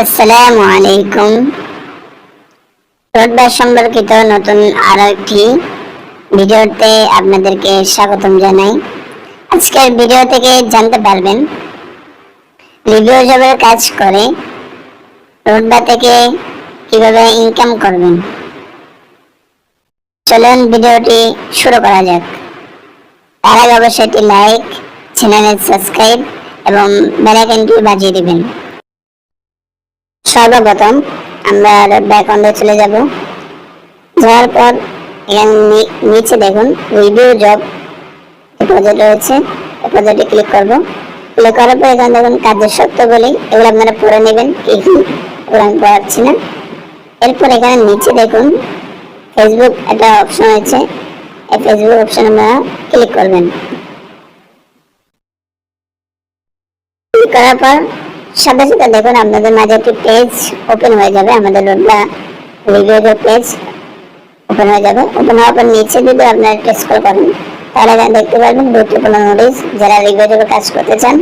আসসালামু আলাইকুম। রোডবার সম্পর্কিত নতুন আরো একটি ভিডিওতে আপনাদেরকে স্বাগতম জানাই। আজকের ভিডিও থেকে জানতে পারবেন রিভিউ জবের কাজ করে রোডবার থেকে কিভাবে ইনকাম করবেন। চলুন ভিডিওটি শুরু করা যাক। তার আগে অবশ্যই একটি লাইক, চ্যানেল সাবস্ক্রাইব এবং বেল আইকনটি বাজিয়ে দিবেন। সর্বপ্রথম আমরা রোডবার অ্যাকাউন্টে চলে যাব। যাওয়ার পর এখানে নিচে দেখুন রিভিউ জব প্রজেক্ট রয়েছে, এই প্রজেক্টে ক্লিক করব। ক্লিক করার পর এখানে দেখুন কাজের শর্তাবলী, এগুলো আপনারা পড়ে নেবেন, এগুলো আমি পড়াচ্ছি না। এরপর এখানে নিচে দেখুন ফেসবুক একটা অপশন আছে, এই ফেসবুক অপশন আপনারা ক্লিক করবেন। ক্লিক করার পর সাথে সাথে দেখুন আপনাদের মাঝে একটি পেজ ওপেন হয়ে যাবে, আমাদের রোডবার রিভিউ পেজ ওপেন হয়ে যাবে। ওপেন হওয়ার পর নিচে যদি আপনারা স্ক্রল করেন তাহলে দেখতে পারবেন গুরুত্বপূর্ণ নোটিশ। যারা রিভিউ কাজ করতে চান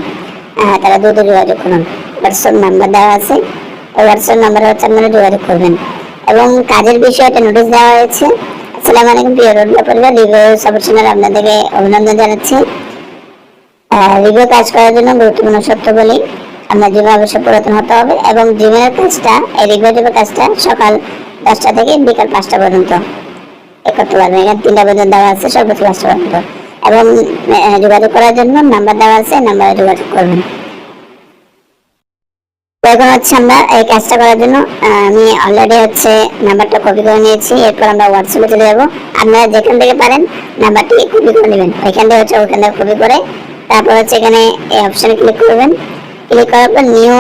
তারা দ্রুত যোগাযোগ করুন। হোয়াটসঅ্যাপ নাম্বার দেওয়া আছে, ওই হোয়াটসঅ্যাপ নাম্বারে হচ্ছে আপনারা যোগাযোগ করবেন। এবং কাজের বিষয়ে একটা নোটিশ দেওয়া হয়েছে। আসসালামু আলাইকুম প্রিয় রোডবার পরিবার, রিভিউ সাপোর্ট চ্যানেল আপনাদেরকে অভিনন্দন জানাচ্ছি। রিভিউ কাজ করার জন্য গুরুত্বপূর্ণ শর্তাবলী, আপনার জীবন অবশ্যই পুরাতন হতে হবে এবং জীবনের কাজটা, এই রিভিউ কাজটা সকাল 10টা থেকে বিকাল 5টা পর্যন্ত করতে পারবেন। এখানে 3টা পর্যন্ত দেওয়া আছে, সর্বোচ্চ 5টা পর্যন্ত। এবং যোগাযোগ করার জন্য নাম্বার দেওয়া আছে, নাম্বারে যোগাযোগ করবেন। এখন হচ্ছে আমরা এই কাজটা করার জন্য আমি অলরেডি হচ্ছে নাম্বারটা কপি করে নিয়েছি। এরপর আমরা হোয়াটসঅ্যাপে চলে যাবো। আপনারা যেখান থেকে পারেন নাম্বারটি কপি করে নেবেন, ওইখান থেকে হচ্ছে ওখান থেকে কপি করে তারপর হচ্ছে এখানে এই অপশানে ক্লিক করবেন। ক্লিক করার পর নিউ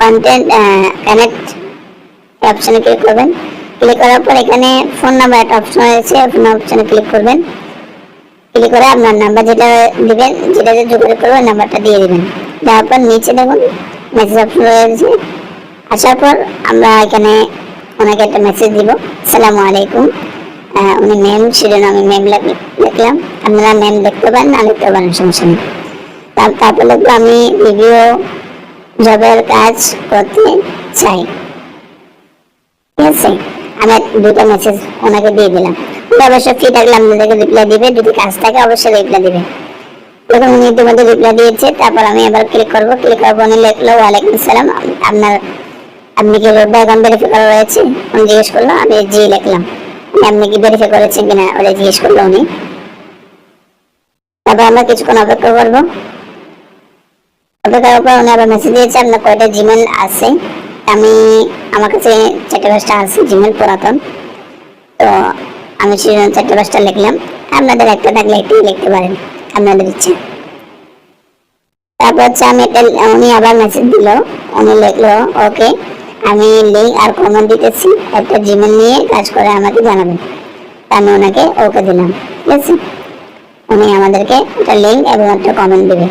কন্টেন্ট কানেক্ট অপশানে ক্লিক করবেন। ক্লিক করার পর এখানে ফোন নাম্বার একটা অপশন রয়েছে, ফোন অপশানে ক্লিক করবেন। ক্লিক করে আপনার নাম্বার যেটা দিবেন, যেটা যোগাযোগ করবেন নাম্বারটা দিয়ে দিবেন। দেওয়ার পর নিচে দেখুন মেসেজ অপশন রয়েছে। আসার পর আমরা এখানে ওনাকে একটা মেসেজ দিব, আসসালামু আলাইকুম। উনি নেম শিরোনামে নেম লিখলাম, আপনারা নেম দেখতে পারেন না লিখতে পারেন, সমস্যা নেই। তারপর লিখবো আমি রিভিউ জবের কাজ করতে চাই। ঠিক আছে, আমি দুটো মেসেজ ওনাকে দিয়ে দিলাম। উনি অবশ্যই ফ্রি থাকলে আপনাদেরকে রিপ্লাই দিবে, যদি কাজ থাকে অবশ্যই রিপ্লাই দিবে। দেখুন উনি ইতিমধ্যে রিপ্লাই দিয়েছে। তারপর আমি এবার ক্লিক করবো। ক্লিক করার পর উনি লিখলো ওয়ালাইকুম আসসালাম, আপনি কি রোডবার অ্যাকাউন্ট ভেরিফাই করা রয়েছে? উনি জিজ্ঞেস করলো, আমি জি লিখলাম। আপনি কি ভেরিফাই করেছেন কিনা ওটা জিজ্ঞেস করলো উনি। তারপর আমরা কিছুক্ষণ অপেক্ষা করবো। অপেক্ষার পর উনি আবার মেসেজ দিয়েছে আপনার কয়টা জিমেল আছে। আমার কাছে 4-5টা আছে জিমেল পুরাতন, তো আমি 4-5টা লিখলাম। আপনাদের একটা থাকলে একটাই লিখতে পারেন, আপনাদের ইচ্ছে। তারপর হচ্ছে উনি আবার মেসেজ দিল, উনি লিখলো ওকে, আমি লিঙ্ক আর কমেন্ট দিতেছি, একটা জিমেল নিয়ে কাজ করে আমাকে জানাবেন। আমি ওনাকে ওকে দিলাম। ঠিক আছে, উনি আমাদেরকে একটা লিঙ্ক এবং একটা কমেন্ট দেবে।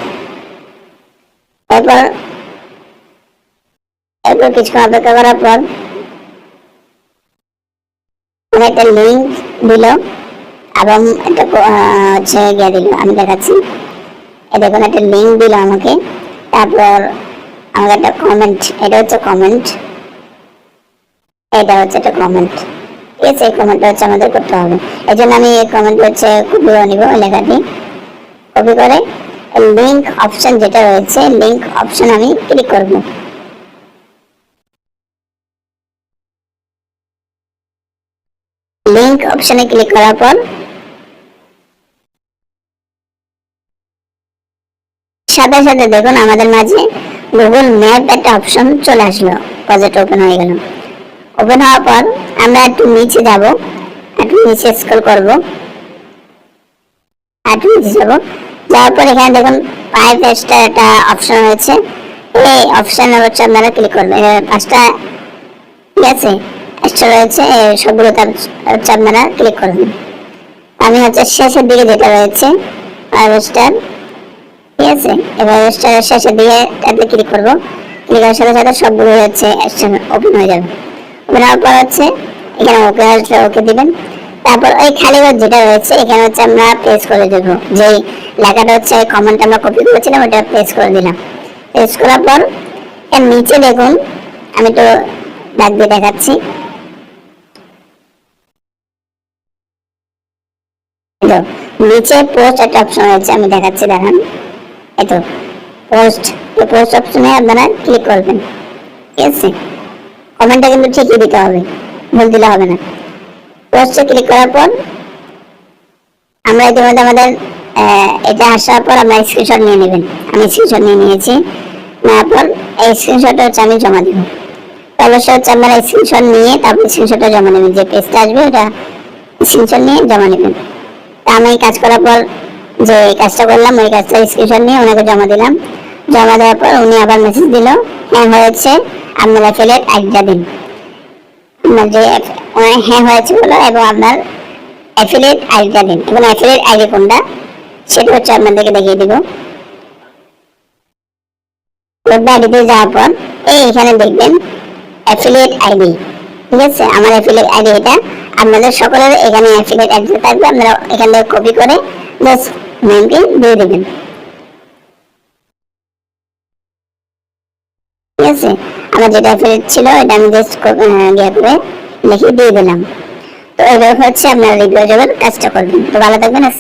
এরপর কিছুক্ষণ অপেক্ষা করার পর একটা লিঙ্ক দিল এবং একটা হচ্ছে গিয়ে দিল, আমি দেখাচ্ছি। দেখুন একটা লিঙ্ক দিল আমাকে, তারপর আমাকে একটা কমেন্ট, এটা হচ্ছে কমেন্ট, এটা হচ্ছে একটা কমেন্ট। ঠিক আছে, এই কমেন্টটা হচ্ছে আমাদের করতে হবে। এই জন্য আমি এই কমেন্ট হচ্ছে কপি করে নিব, লেখাটি কপি করে লিঙ্ক অপশন যেটা রয়েছে, লিঙ্ক অপশন আমি ক্লিক করব। লিঙ্ক অপশনে ক্লিক করার পর সাথে সাথে দেখুন আমাদের মাঝে গুগল ম্যাপ একটা অপশন চলে আসলো, প্রজেক্ট ওপেন হয়ে গেল। ওপেন হওয়ার পর আমরা একটু নিচে যাব, একটু নিচে স্ক্রল করব, একটু নিচে যাব। যাওয়ার পর এখানে দেখুন পাইপ স্টার একটা অপশন রয়েছে, এই অপশনে হচ্ছে আপনারা ক্লিক করবেন। 5টা ঠিক আছে স্টার রয়েছে, সবগুলো হচ্ছে আপনারা ক্লিক করবেন। আমি হচ্ছে শেষের দিকে যেটা রয়েছে পাইপ স্টার, ঠিক আছে, এবার স্টারের শেষের দিকে তাতে ক্লিক করবো। ক্লিক করার সাথে সাথে সবগুলো হচ্ছে ওপেন হয়ে যাবে। ওপেন হওয়ার পর হচ্ছে এখানে ওকে আসলে ওকে দিবেন। তারপর ওই খালি ঘর যেটা রয়েছে এখানে হচ্ছে আমরা পেস্ট করে দেবো, যেই লেখাটা হচ্ছে কমেন্ট আমরা কপি করেছিলাম ওটা পেস্ট করে দিলাম। পেস্ট করার পর এর নিচে দেখুন আমি তো দাগ দিয়ে দেখাচ্ছি। নিচে পোস্ট একটা অপশন আছে, আমি দেখাচ্ছি, দেখান। এই তো পোস্ট, এই পোস্ট অপশনে আপনারা ক্লিক করবেন। ঠিক আছে, কমেন্টটা কিন্তু ঠিকই দিতে হবে, ভুল দিলে হবে না। পোস্টে ক্লিক করার পর আমরা ইতিমধ্যে আমাদের এটা আসার পর আমরা স্ক্রিনশট নিয়ে নেবেন। আমি স্ক্রিনশট নিয়ে নিয়েছি। নেওয়ার পর এই স্ক্রিনশটটা হচ্ছে আমি জমা দেব। অবশ্যই হচ্ছে আপনারা স্ক্রিনশট নিয়ে তারপর স্ক্রিনশটটা জমা নেবেন। যে পেজটা আসবে ওটা স্ক্রিনশট নিয়ে জমা নেবেন। তা আমি কাজ করার পর যে কাজটা করলাম ওই কাজটা স্ক্রিনশট নিয়ে ওনাকে জমা দিলাম। জমা দেওয়ার পর উনি আবার মেসেজ দিল, হ্যাঁ হয়েছে, আপনার অ্যাফিলিয়েট আইডিটা দিন। যে হ্যাঁ হয়েছে বলো এবং আপনার অ্যাফিলিয়েট আইডিটা দিন। এবং অ্যাফিলিয়েট আইডি কোনটা সেটা হচ্ছে আপনাদেরকে দেখিয়ে দিব। ওয়েব আইডিতে যাওয়ার পর এখানে দেখবেন অ্যাফিলিয়েট আইডি। ঠিক আছে, আমার অ্যাফিলিয়েট আইডি এটা। আপনাদের সকলের এখানে অ্যাফিলিয়েট আইডি থাকবে, আপনারা এখান থেকে কপি করে জাস্ট মেইলকে দিয়ে দেবেন। ঠিক আছে, আমার যেটা অ্যাফিলিয়েট ছিল এটা আমি জাস্ট ইয়ে করে লিখে দিয়ে দিলাম। তো এবার হচ্ছে আপনারা রিভিউ জবের কাজটা করবেন। তো ভালো থাকবেন।